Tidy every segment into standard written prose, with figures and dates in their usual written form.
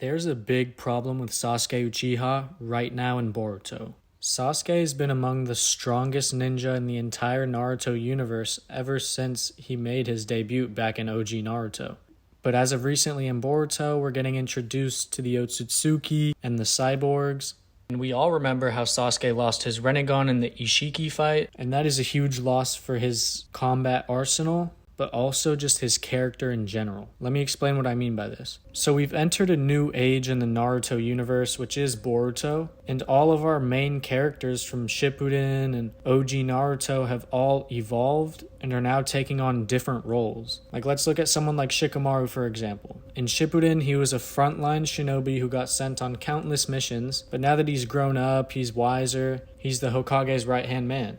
There's a big problem with Sasuke Uchiha right now in Boruto. Sasuke has been among the strongest ninja in the entire Naruto universe ever since he made his debut back in OG Naruto. But as of recently in Boruto, we're getting introduced to the Otsutsuki and the cyborgs. And we all remember how Sasuke lost his Rinnegan in the Ishiki fight, and that is a huge loss for his combat arsenal, but also just his character in general. Let me explain what I mean by this. So we've entered a new age in the Naruto universe, which is Boruto, and all of our main characters from Shippuden and OG Naruto have all evolved and are now taking on different roles. Like, let's look at someone like Shikamaru, for example. In Shippuden, he was a frontline shinobi who got sent on countless missions, but now that he's grown up, he's wiser, he's the Hokage's right-hand man.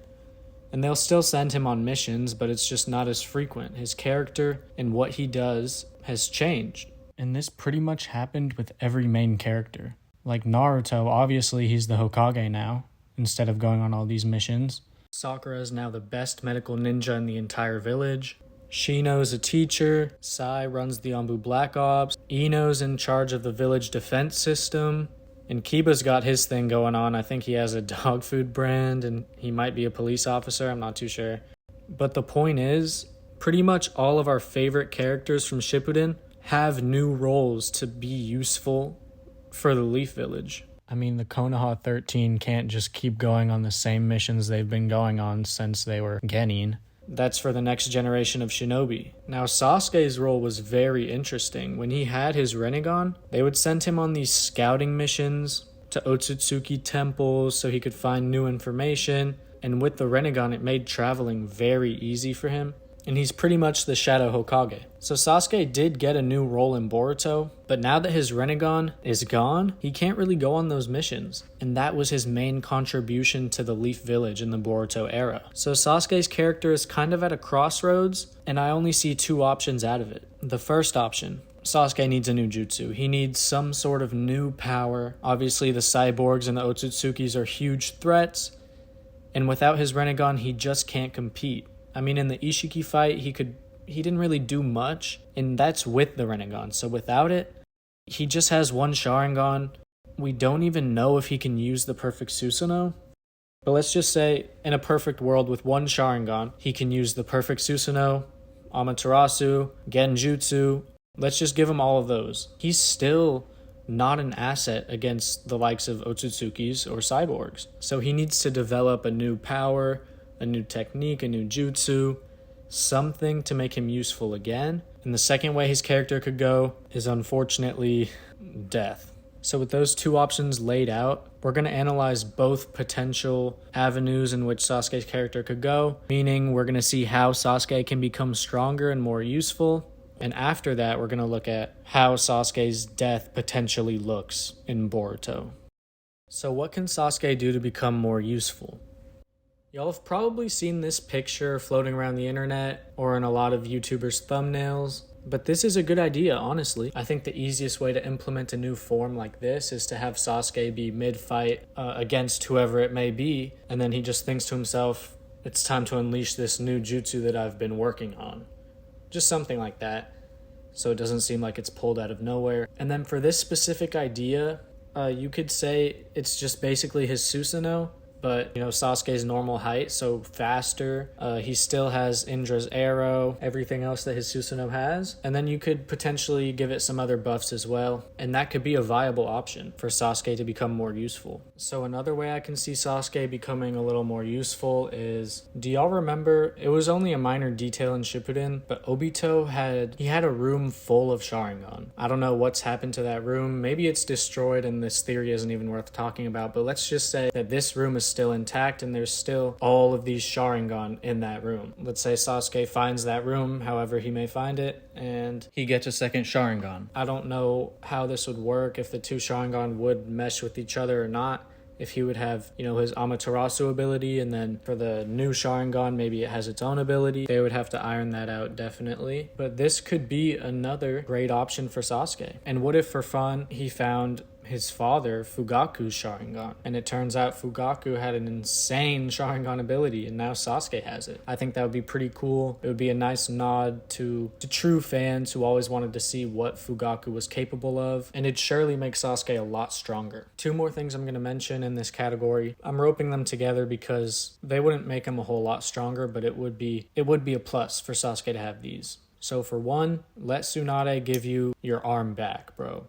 And they'll still send him on missions, but it's just not as frequent. His character and what he does has changed. And this pretty much happened with every main character. Like Naruto, obviously he's the Hokage now, instead of going on all these missions. Sakura is now the best medical ninja in the entire village. Shino's a teacher. Sai runs the Anbu Black Ops. Ino's in charge of the village defense system. And Kiba's got his thing going on. I think he has a dog food brand and he might be a police officer. I'm not too sure. But the point is, pretty much all of our favorite characters from Shippuden have new roles to be useful for the Leaf Village. I mean, the Konoha 13 can't just keep going on the same missions they've been going on since they were Genin. That's for the next generation of shinobi. Now, Sasuke's role was very interesting. When he had his Rinnegan, they would send him on these scouting missions to Otsutsuki temples so he could find new information. And with the Rinnegan, it made traveling very easy for him. And he's pretty much the Shadow Hokage. So Sasuke did get a new role in Boruto, but now that his Rinnegan is gone, he can't really go on those missions. And that was his main contribution to the Leaf Village in the Boruto era. So Sasuke's character is kind of at a crossroads, and I only see two options out of it. The first option, Sasuke needs a new jutsu. He needs some sort of new power. Obviously the cyborgs and the Otsutsukis are huge threats, and without his Rinnegan, he just can't compete. I mean, in the Ishiki fight, he didn't really do much, and that's with the Rinnegan. So without it, he just has one Sharingan. We don't even know if he can use the perfect Susanoo. But let's just say, in a perfect world with one Sharingan, he can use the perfect Susanoo, Amaterasu, Genjutsu. Let's just give him all of those. He's still not an asset against the likes of Otsutsukis or cyborgs. So he needs to develop a new power, a new technique, a new jutsu, something to make him useful again. And the second way his character could go is unfortunately death. So with those two options laid out, we're going to analyze both potential avenues in which Sasuke's character could go, meaning we're going to see how Sasuke can become stronger and more useful. And after that, we're going to look at how Sasuke's death potentially looks in Boruto. So what can Sasuke do to become more useful? Y'all have probably seen this picture floating around the internet or in a lot of YouTubers' thumbnails, but this is a good idea, honestly. I think the easiest way to implement a new form like this is to have Sasuke be mid-fight against whoever it may be, and then he just thinks to himself, it's time to unleash this new jutsu that I've been working on. Just something like that, so it doesn't seem like it's pulled out of nowhere. And then for this specific idea, you could say it's just basically his Susanoo, but, Sasuke's normal height, so faster. He still has Indra's arrow, everything else that his Susanoo has. And then you could potentially give it some other buffs as well. And that could be a viable option for Sasuke to become more useful. So another way I can see Sasuke becoming a little more useful is, do y'all remember, it was only a minor detail in Shippuden, but Obito had a room full of Sharingan. I don't know what's happened to that room. Maybe it's destroyed and this theory isn't even worth talking about, but let's just say that this room is still intact and there's still all of these Sharingan in that room. Let's say Sasuke finds that room, however he may find it, and he gets a second Sharingan. I don't know how this would work, if the two Sharingan would mesh with each other or not. If he would have, his Amaterasu ability, and then for the new Sharingan, maybe it has its own ability. They would have to iron that out, definitely. But this could be another great option for Sasuke. And what if, for fun, he found his father Fugaku's Sharingan. And it turns out Fugaku had an insane Sharingan ability, and now Sasuke has it. I think that would be pretty cool. It would be a nice nod to true fans who always wanted to see what Fugaku was capable of, and it'd surely make Sasuke a lot stronger. Two more things I'm going to mention in this category. I'm roping them together because they wouldn't make him a whole lot stronger, but it would be a plus for Sasuke to have these. So for one, let Tsunade give you your arm back, bro.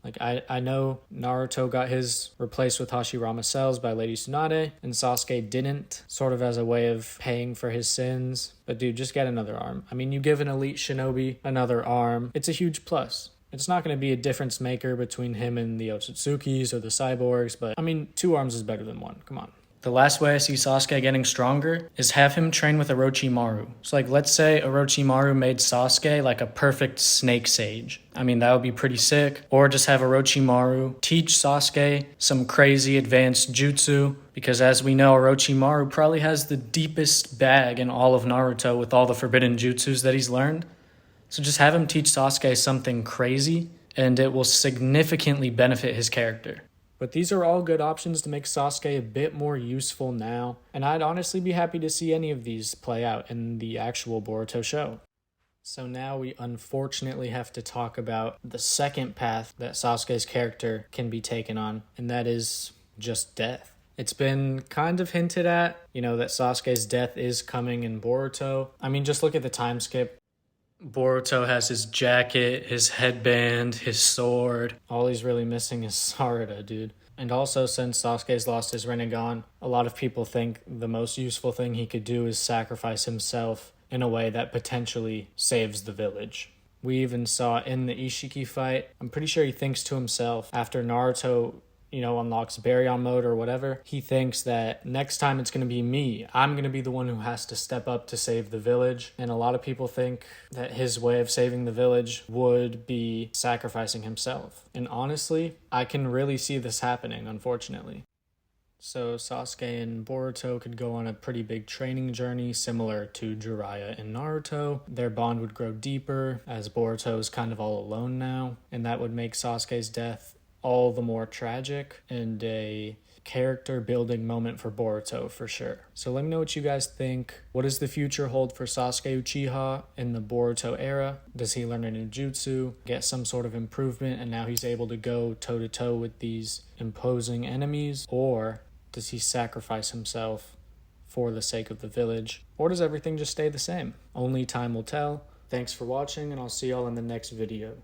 Like, I know Naruto got his replaced with Hashirama cells by Lady Tsunade, and Sasuke didn't, sort of as a way of paying for his sins. But dude, just get another arm. I mean, you give an elite shinobi another arm, it's a huge plus. It's not going to be a difference maker between him and the Otsutsuki's or the cyborgs, but I mean, 2 arms is better than 1. Come on. The last way I see Sasuke getting stronger is have him train with Orochimaru. So like, let's say Orochimaru made Sasuke like a perfect snake sage. I mean, that would be pretty sick. Or just have Orochimaru teach Sasuke some crazy advanced jutsu, because as we know, Orochimaru probably has the deepest bag in all of Naruto with all the forbidden jutsus that he's learned. So just have him teach Sasuke something crazy, and it will significantly benefit his character. But these are all good options to make Sasuke a bit more useful now, and I'd honestly be happy to see any of these play out in the actual Boruto show. So now we unfortunately have to talk about the second path that Sasuke's character can be taken on, and that is just death. It's been kind of hinted at, that Sasuke's death is coming in Boruto. I mean, just look at the time skip. Boruto has his jacket, his headband, his sword. All he's really missing is Sarada, dude. And also, since Sasuke's lost his Rinnegan, a lot of people think the most useful thing he could do is sacrifice himself in a way that potentially saves the village. We even saw in the Ishiki fight, I'm pretty sure he thinks to himself after Naruto unlocks Baryon mode or whatever, he thinks that next time it's going to be me. I'm going to be the one who has to step up to save the village. And a lot of people think that his way of saving the village would be sacrificing himself. And honestly, I can really see this happening, unfortunately. So Sasuke and Boruto could go on a pretty big training journey similar to Jiraiya and Naruto. Their bond would grow deeper as Boruto is kind of all alone now, and that would make Sasuke's death all the more tragic and a character building moment for Boruto for sure. So let me know what you guys think. What does the future hold for Sasuke Uchiha in the Boruto era? Does he learn a ninjutsu, get some sort of improvement, and now he's able to go toe-to-toe with these imposing enemies? Or does he sacrifice himself for the sake of the village? Or does everything just stay the same? Only time will tell. Thanks for watching, and I'll see y'all in the next video.